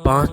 5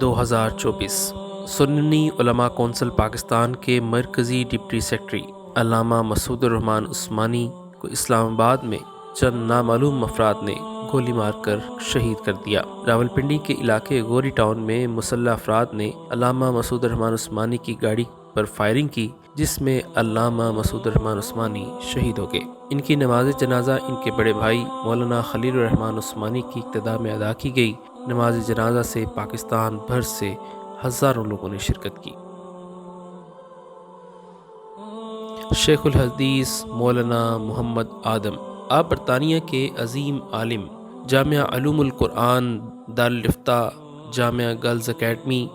2024 سنی علماء کونسل پاکستان کے مرکزی ڈپٹی سیکرٹری علامہ مسعود الرحمان عثمانی کو اسلام آباد میں چند نامعلوم افراد نے گولی مار کر شہید کر دیا۔ راولپنڈی کے علاقے گوری ٹاؤن میں مسلح افراد نے علامہ مسعود الرحمان عثمانی کی گاڑی پر فائرنگ کی، جس میں علامہ مسعود الرحمان عثمانی شہید ہو گئے۔ ان کی نماز جنازہ ان کے بڑے بھائی مولانا خلیل الرحمان عثمانی کی اقتداء میں ادا کی گئی۔ نماز جنازہ سے پاکستان بھر سے ہزاروں لوگوں نے شرکت کی۔ شیخ الحدیث مولانا محمد آدم، آپ برطانیہ کے عظیم عالم، جامعہ علوم القرآن، دارالفتہ، جامعہ گرلز اکیڈمی،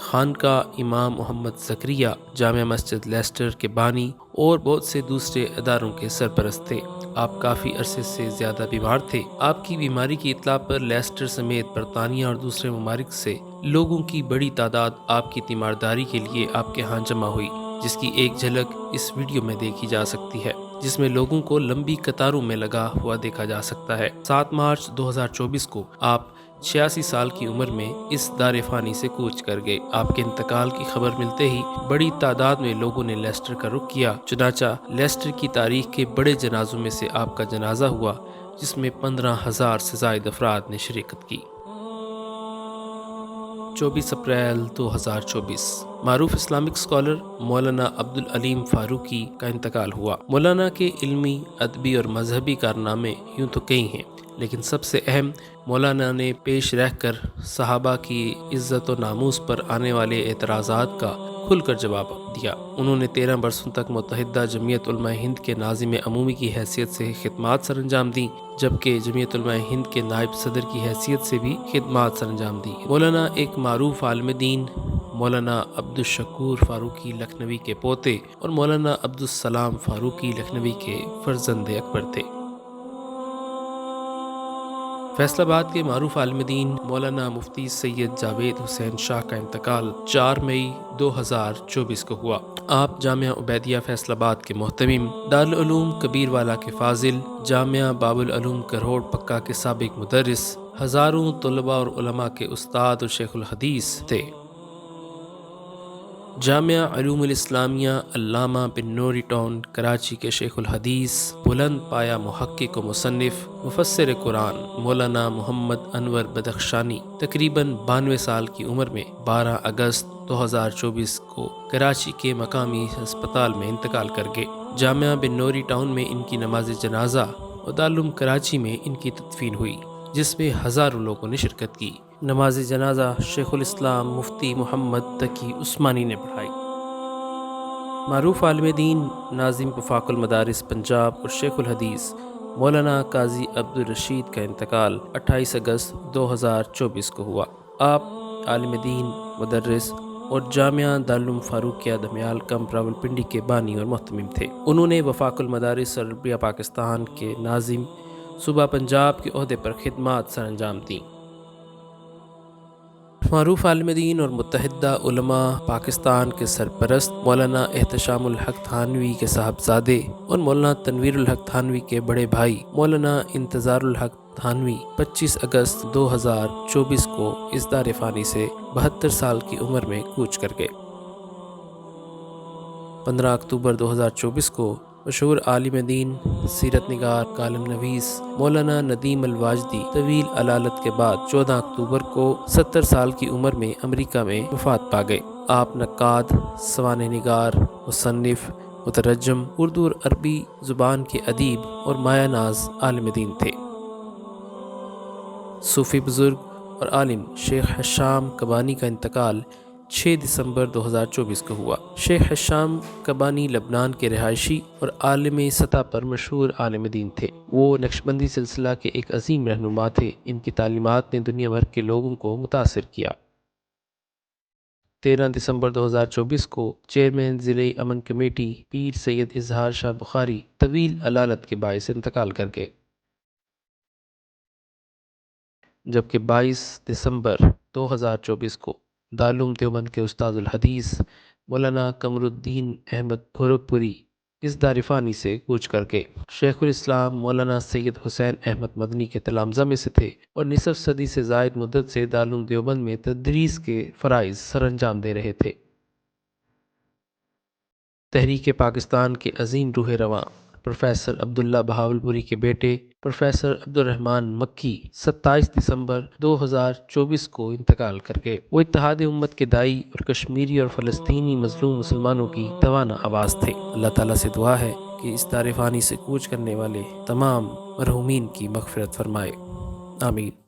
خانقاہ امام محمد زکریا، جامع مسجد لیسٹر کے بانی اور بہت سے دوسرے اداروں کے سرپرست تھے۔ آپ کافی عرصے سے زیادہ بیمار تھے۔ آپ کی بیماری کی اطلاع پر لیسٹر سمیت برطانیہ اور دوسرے ممالک سے لوگوں کی بڑی تعداد آپ کی تیمارداری کے لیے آپ کے ہاں جمع ہوئی، جس کی ایک جھلک اس ویڈیو میں دیکھی جا سکتی ہے، جس میں لوگوں کو لمبی قطاروں میں لگا ہوا دیکھا جا سکتا ہے۔ 7 مارچ 2024 کو آپ 86 سال کی عمر میں اس دار فانی سے کوچ کر گئے۔ آپ کے انتقال کی خبر ملتے ہی بڑی تعداد میں لوگوں نے لیسٹر کا رخ کیا۔ چنانچہ لیسٹر کی تاریخ کے بڑے جنازوں میں سے آپ کا جنازہ ہوا، جس میں 15,000 سے زائد افراد نے شرکت کی۔ 24 اپریل 2024 معروف اسلامک اسکالر مولانا عبدالعلیم فاروقی کا انتقال ہوا۔ مولانا کے علمی، ادبی اور مذہبی کارنامے یوں تو کئی ہیں، لیکن سب سے اہم، مولانا نے پیش رہ کر صحابہ کی عزت و ناموس پر آنے والے اعتراضات کا کھل کر جواب دیا۔ انہوں نے 13 برسوں تک متحدہ جمعیت علماء ہند کے ناظم عمومی کی حیثیت سے خدمات سر انجام دیں، جبکہ جمعیت علماء ہند کے نائب صدر کی حیثیت سے بھی خدمات سر انجام دیں۔ مولانا ایک معروف عالم دین، مولانا عبدالشکور فاروقی لکھنوی کے پوتے اور مولانا عبدالسلام فاروقی لکھنوی کے فرزند اکبر تھے۔ فیصل آباد کے معروف عالم دین مولانا مفتی سید جاوید حسین شاہ کا انتقال 4 مئی 2024 کو ہوا۔ آپ جامعہ عبیدیہ فیصل آباد کے محتمم، دارالعلوم کبیر والا کے فاضل، جامعہ باب العلوم کرہوڑ پکا کے سابق مدرس، ہزاروں طلباء اور علماء کے استاد اور شیخ الحدیث تھے۔ جامعہ علوم الاسلامیہ علامہ بن نوری ٹاؤن کراچی کے شیخ الحدیث، بلند پایہ محقق و مصنف، مفسر قرآن مولانا محمد انور بدخشانی تقریباً 92 سال کی عمر میں 12 اگست 2024 کو کراچی کے مقامی ہسپتال میں انتقال کر گئے۔ جامعہ بن نوری ٹاؤن میں ان کی نماز جنازہ اور دارالعلوم کراچی میں ان کی تدفین ہوئی، جس میں ہزاروں لوگوں نے شرکت کی۔ نماز جنازہ شیخ الاسلام مفتی محمد تقی عثمانی نے پڑھائی۔ معروف عالم دین، ناظم وفاق المدارس پنجاب اور شیخ الحدیث مولانا قاضی عبدالرشید کا انتقال 28 اگست 2024 کو ہوا۔ آپ عالم دین، مدرس اور جامعہ دارالعلوم فاروقیہ دمیال کمپ راولپنڈی کے بانی اور محتمم تھے۔ انہوں نے وفاق المدارس اور عربیہ پاکستان کے ناظم صوبہ پنجاب کے عہدے پر خدمات سر انجام دیں۔ معروف عالم دین اور متحدہ علماء پاکستان کے سرپرست مولانا احتشام الحق تھانوی کے صاحبزادے اور مولانا تنویر الحق تھانوی کے بڑے بھائی مولانا انتظار الحق تھانوی 25 اگست 2024 کو اس دار فانی سے 72 سال کی عمر میں کوچ کر گئے۔ 15 اکتوبر 2024 کو مشہور عالم دین، سیرت نگار، کالم نویس مولانا ندیم الواجدی طویل علالت کے بعد 14 اکتوبر کو 70 سال کی عمر میں امریکہ میں وفات پا گئے۔ آپ نقاد، سوانح نگار، مصنف، مترجم، اردو اور عربی زبان کے ادیب اور مایہ ناز عالم دین تھے۔ صوفی بزرگ اور عالم شیخ حشام کبانی کا انتقال 6 دسمبر 2024 کو ہوا۔ شیخ حشام کبانی لبنان کے رہائشی اور عالمی سطح پر مشہور عالم دین تھے۔ وہ نقشبندی سلسلہ کے ایک عظیم رہنما تھے۔ ان کی تعلیمات نے دنیا بھر کے لوگوں کو متاثر کیا۔ 13 دسمبر 2024 کو چیئرمین ضلعی امن کمیٹی پیر سید اظہار شاہ بخاری طویل علالت کے باعث انتقال کر گئے، جبکہ 22 دسمبر 2024 کو دارالعلوم دیوبند کے استاد الحدیث مولانا قمر الدین احمد گورکھپوری اس دار فانی سے کوچ کر کے۔ شیخ الاسلام مولانا سید حسین احمد مدنی کے تلامذہ میں سے تھے اور نصف صدی سے زائد مدت سے دارالعلوم دیوبند میں تدریس کے فرائض سر انجام دے رہے تھے۔ تحریک پاکستان کے عظیم روح رواں پروفیسر عبداللہ بہاولپوری کے بیٹے پروفیسر عبد الرحمن مکی 27 دسمبر 2024 کو انتقال کر گئے۔ وہ اتحاد امت کے داعی اور کشمیری اور فلسطینی مظلوم مسلمانوں کی توانا آواز تھے۔ اللہ تعالیٰ سے دعا ہے کہ اس دار فانی سے کوچ کرنے والے تمام مرحومین کی مغفرت فرمائے، آمین۔